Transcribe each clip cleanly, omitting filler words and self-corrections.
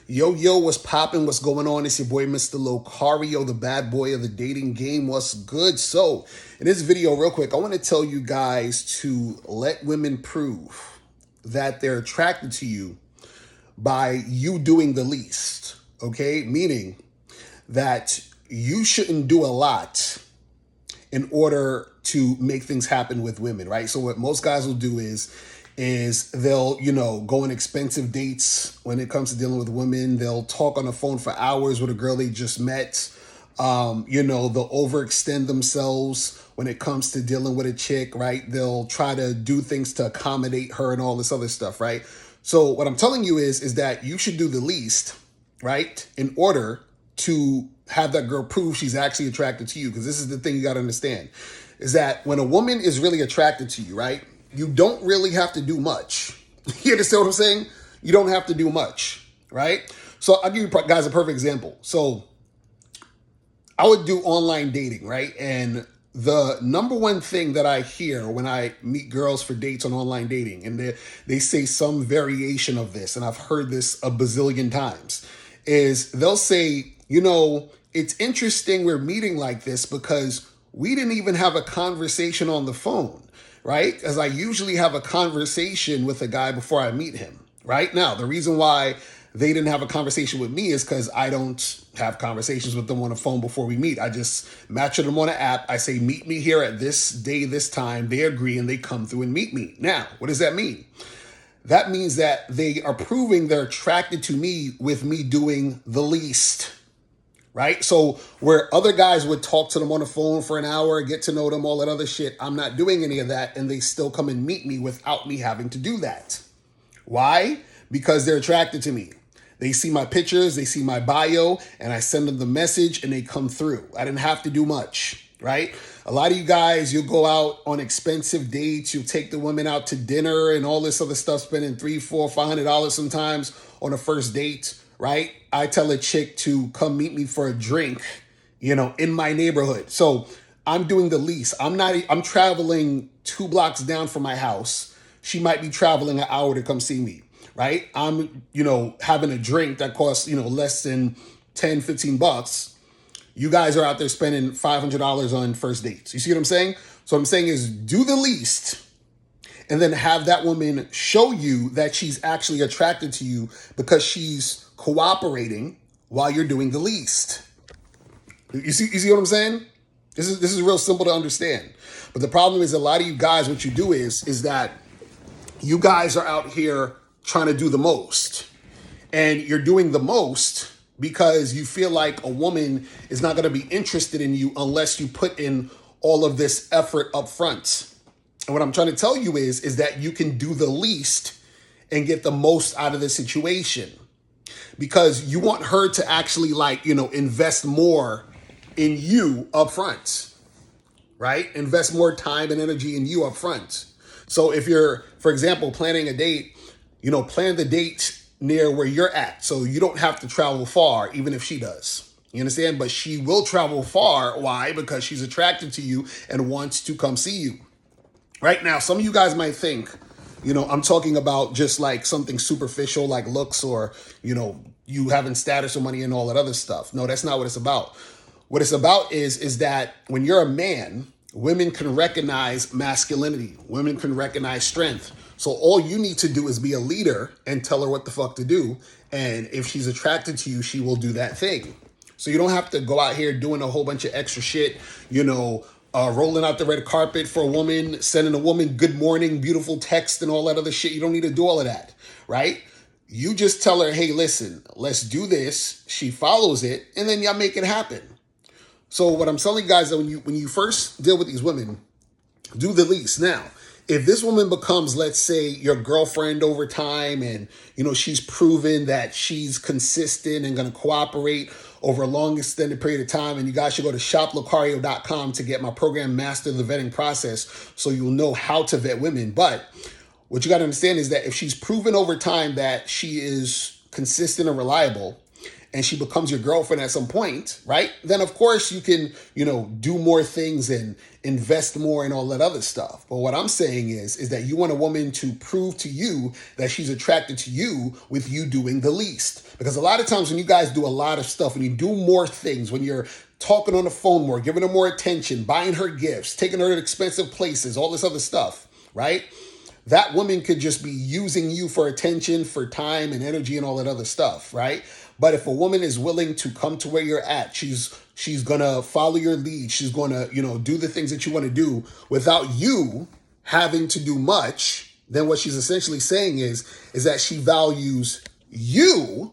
Yo, what's poppin'? What's going on? It's your boy, Mr. Locario, the bad boy of the dating game. What's good? So, in this video, real quick, I want to tell you guys to let women prove that they're attracted to you by you doing the least, okay? Meaning that you shouldn't do a lot in order to make things happen with women, right? So what most guys will do is they'll, go on expensive dates when it comes to dealing with women. They'll talk on the phone for hours with a girl they just met. They'll overextend themselves when it comes to dealing with a chick, right? They'll try to do things to accommodate her and all this other stuff, right? So what I'm telling you is that you should do the least, right? In order to have that girl prove she's actually attracted to you. Because this is the thing you got to understand, is that when a woman is really attracted to you, right? You don't really have to do much. You understand what I'm saying? You don't have to do much, right? So I'll give you guys a perfect example. So I would do online dating, right? And the number one thing that I hear when I meet girls for dates on online dating, and they say some variation of this, and I've heard this a bazillion times, is they'll say, it's interesting we're meeting like this because we didn't even have a conversation on the phone, right? As I usually have a conversation with a guy before I meet him, right? Now, the reason why they didn't have a conversation with me is because I don't have conversations with them on the phone before we meet. I just match them on an app. I say, meet me here at this day, this time. They agree and they come through and meet me. Now, what does that mean? That means that they are proving they're attracted to me with me doing the least, right? So where other guys would talk to them on the phone for an hour, get to know them, all that other shit, I'm not doing any of that, and they still come and meet me without me having to do that. Why? Because they're attracted to me. They see my pictures, they see my bio, and I send them the message and they come through. I didn't have to do much, right? A lot of you guys, you'll go out on expensive dates, you'll take the women out to dinner and all this other stuff, spending $300, $400, $500 sometimes on a first date, right? I tell a chick to come meet me for a drink, in my neighborhood. So I'm doing the least. I'm traveling 2 blocks down from my house. She might be traveling an hour to come see me, right? I'm, having a drink that costs, less than 10, 15 bucks. You guys are out there spending $500 on first dates. You see what I'm saying? So what I'm saying is do the least and then have that woman show you that she's actually attracted to you because she's cooperating while you're doing the least. You see what I'm saying? This is real simple to understand. But the problem is a lot of you guys, what you do is that you guys are out here trying to do the most. And you're doing the most because you feel like a woman is not going to be interested in you unless you put in all of this effort up front. And what I'm trying to tell you is that you can do the least and get the most out of the situation. Because you want her to actually invest more in you up front, right? Invest more time and energy in you up front. So if you're, for example, planning a date, plan the date near where you're at. So you don't have to travel far, even if she does. You understand? But she will travel far. Why? Because she's attracted to you and wants to come see you. Right now, some of you guys might think, I'm talking about just like something superficial like looks or, you having status or money and all that other stuff. No, that's not what it's about. What it's about is that when you're a man, women can recognize masculinity. Women can recognize strength. So all you need to do is be a leader and tell her what the fuck to do. And if she's attracted to you, she will do that thing. So you don't have to go out here doing a whole bunch of extra shit, rolling out the red carpet for a woman, sending a woman good morning, beautiful text and all that other shit. You don't need to do all of that, right? You just tell her, hey, listen, let's do this. She follows it, and then y'all make it happen. So what I'm telling you guys is that when you first deal with these women, do the least. Now, if this woman becomes, let's say, your girlfriend over time and, she's proven that she's consistent and going to cooperate over a long extended period of time, and you guys should go to shoplocario.com to get my program, Master the Vetting Process, so you'll know how to vet women. But what you got to understand is that if she's proven over time that she is consistent and reliable, and she becomes your girlfriend at some point, right? Then of course you can, do more things and invest more and all that other stuff. But what I'm saying is that you want a woman to prove to you that she's attracted to you with you doing the least. Because a lot of times when you guys do a lot of stuff, when you do more things, when you're talking on the phone more, giving her more attention, buying her gifts, taking her to expensive places, all this other stuff, right? That woman could just be using you for attention, for time and energy and all that other stuff, right? But if a woman is willing to come to where you're at, she's gonna follow your lead. She's gonna, do the things that you want to do without you having to do much. Then what she's essentially saying is that she values you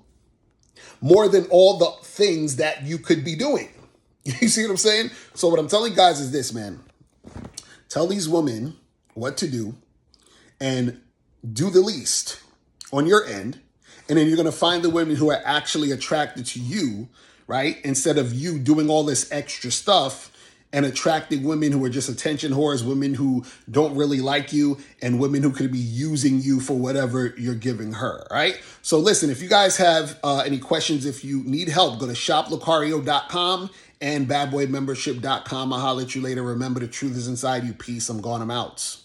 more than all the things that you could be doing. You see what I'm saying? So what I'm telling guys is this, man. Tell these women what to do and do the least on your end. And then you're going to find the women who are actually attracted to you, right? Instead of you doing all this extra stuff and attracting women who are just attention whores, women who don't really like you, and women who could be using you for whatever you're giving her, right? So listen, if you guys have any questions, if you need help, go to shoplucario.com and badboymembership.com. I'll holler at you later. Remember, the truth is inside you. Peace. I'm gone. I'm out.